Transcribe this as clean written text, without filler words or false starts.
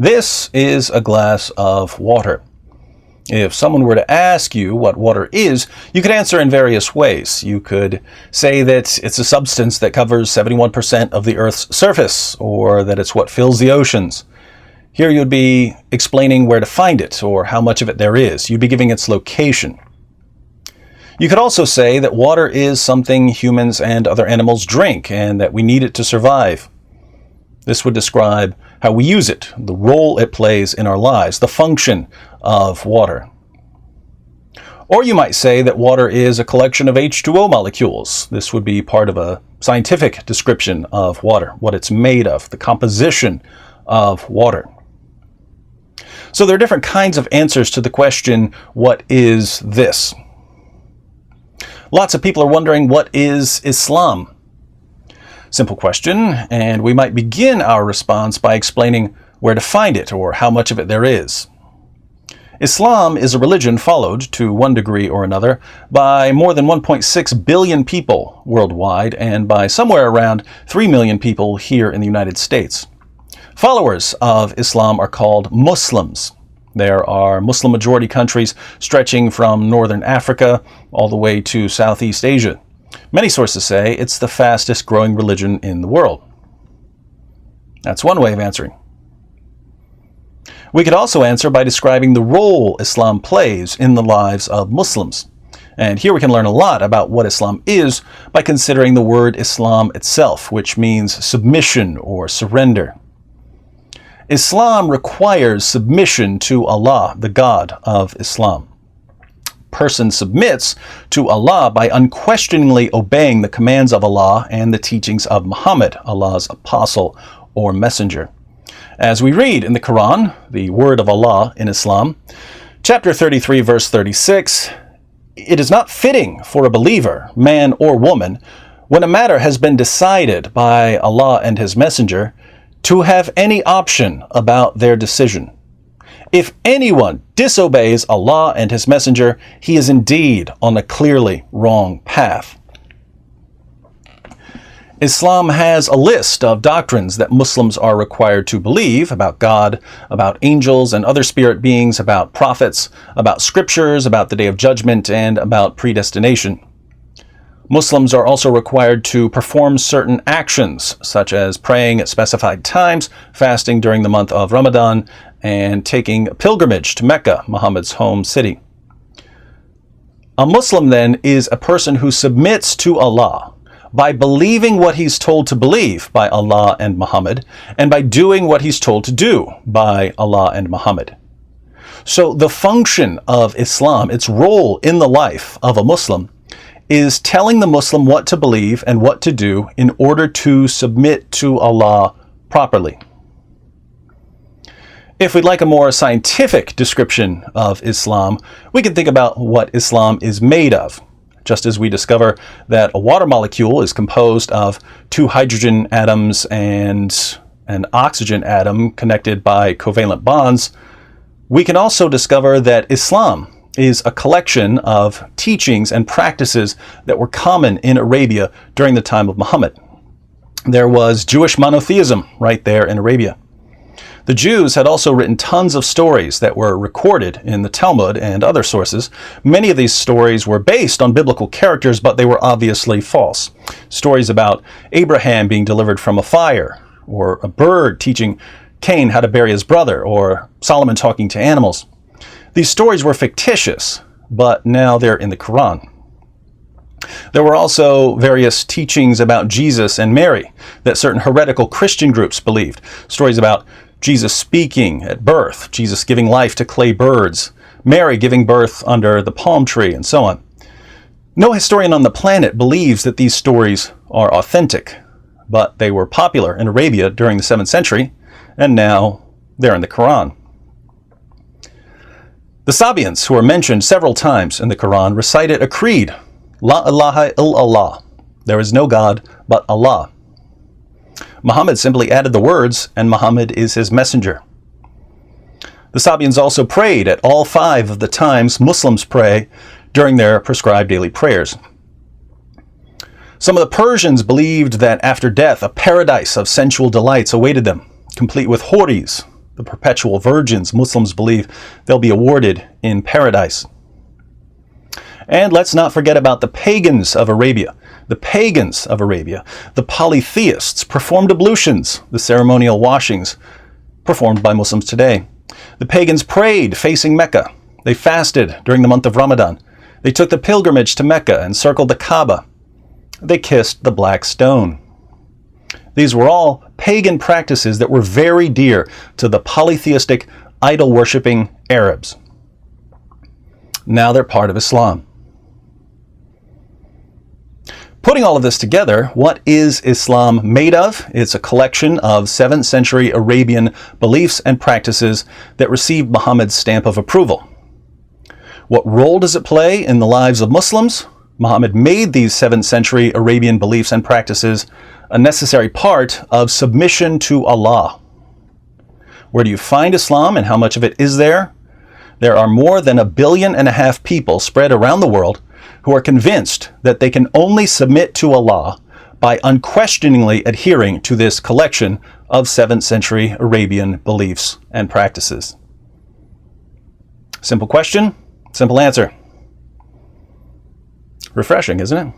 This is a glass of water. If someone were to ask you what water is, you could answer in various ways. You could say that it's a substance that covers 71% of the Earth's surface, or that it's what fills the oceans. Here you'd be explaining where to find it, or how much of it there is. You'd be giving its location. You could also say that water is something humans and other animals drink, and that we need it to survive. This would describe how we use it, the role it plays in our lives, the function of water. Or you might say that water is a collection of H2O molecules. This would be part of a scientific description of water, what it's made of, the composition of water. So there are different kinds of answers to the question, what is this? Lots of people are wondering, what is Islam? Simple question, and we might begin our response by explaining where to find it, or how much of it there is. Islam is a religion followed, to one degree or another, by more than 1.6 billion people worldwide, and by somewhere around 3 million people here in the United States. Followers of Islam are called Muslims. There are Muslim-majority countries stretching from northern Africa all the way to Southeast Asia. Many sources say it's the fastest growing religion in the world. That's one way of answering. We could also answer by describing the role Islam plays in the lives of Muslims. And here we can learn a lot about what Islam is by considering the word Islam itself, which means submission or surrender. Islam requires submission to Allah, the God of Islam. Person submits to Allah by unquestioningly obeying the commands of Allah and the teachings of Muhammad, Allah's apostle or messenger. As we read in the Quran, the word of Allah in Islam, chapter 33, verse 36, "It is not fitting for a believer, man or woman, when a matter has been decided by Allah and His messenger, to have any option about their decision. If anyone disobeys Allah and His messenger, he is indeed on a clearly wrong path." Islam has a list of doctrines that Muslims are required to believe about God, about angels and other spirit beings, about prophets, about scriptures, about the Day of Judgment, and about predestination. Muslims are also required to perform certain actions, such as praying at specified times, fasting during the month of Ramadan, and taking a pilgrimage to Mecca, Muhammad's home city. A Muslim, then, is a person who submits to Allah by believing what he's told to believe by Allah and Muhammad, and by doing what he's told to do by Allah and Muhammad. So the function of Islam, its role in the life of a Muslim, is telling the Muslim what to believe and what to do in order to submit to Allah properly. If we'd like a more scientific description of Islam, we can think about what Islam is made of. Just as we discover that a water molecule is composed of 2 hydrogen atoms and an oxygen atom connected by covalent bonds, we can also discover that Islam is a collection of teachings and practices that were common in Arabia during the time of Muhammad. There was Jewish monotheism right there in Arabia. The Jews had also written tons of stories that were recorded in the Talmud and other sources. Many of these stories were based on biblical characters, but they were obviously false. Stories about Abraham being delivered from a fire, or a bird teaching Cain how to bury his brother, or Solomon talking to animals. These stories were fictitious, but now they're in the Quran. There were also various teachings about Jesus and Mary that certain heretical Christian groups believed. Stories about Jesus speaking at birth, Jesus giving life to clay birds, Mary giving birth under the palm tree, and so on. No historian on the planet believes that these stories are authentic, but they were popular in Arabia during the 7th century, and now they're in the Quran. The Sabians, who are mentioned several times in the Quran, recited a creed, La ilaha illallah, there is no God but Allah. Muhammad simply added the words, and Muhammad is his messenger. The Sabians also prayed at all 5 of the times Muslims pray during their prescribed daily prayers. Some of the Persians believed that after death, a paradise of sensual delights awaited them, complete with houris, the perpetual virgins Muslims believe they'll be awarded in paradise. And let's not forget about the pagans of Arabia. The pagans of Arabia, the polytheists, performed ablutions, the ceremonial washings performed by Muslims today. The pagans prayed facing Mecca. They fasted during the month of Ramadan. They took the pilgrimage to Mecca and circled the Kaaba. They kissed the black stone. These were all pagan practices that were very dear to the polytheistic, idol-worshipping Arabs. Now they're part of Islam. Putting all of this together, what is Islam made of? It's a collection of 7th century Arabian beliefs and practices that received Muhammad's stamp of approval. What role does it play in the lives of Muslims? Muhammad made these 7th century Arabian beliefs and practices a necessary part of submission to Allah. Where do you find Islam and how much of it is there? There are more than 1.5 billion people spread around the world who are convinced that they can only submit to Allah by unquestioningly adhering to this collection of 7th century Arabian beliefs and practices. Simple question, simple answer. Refreshing, isn't it?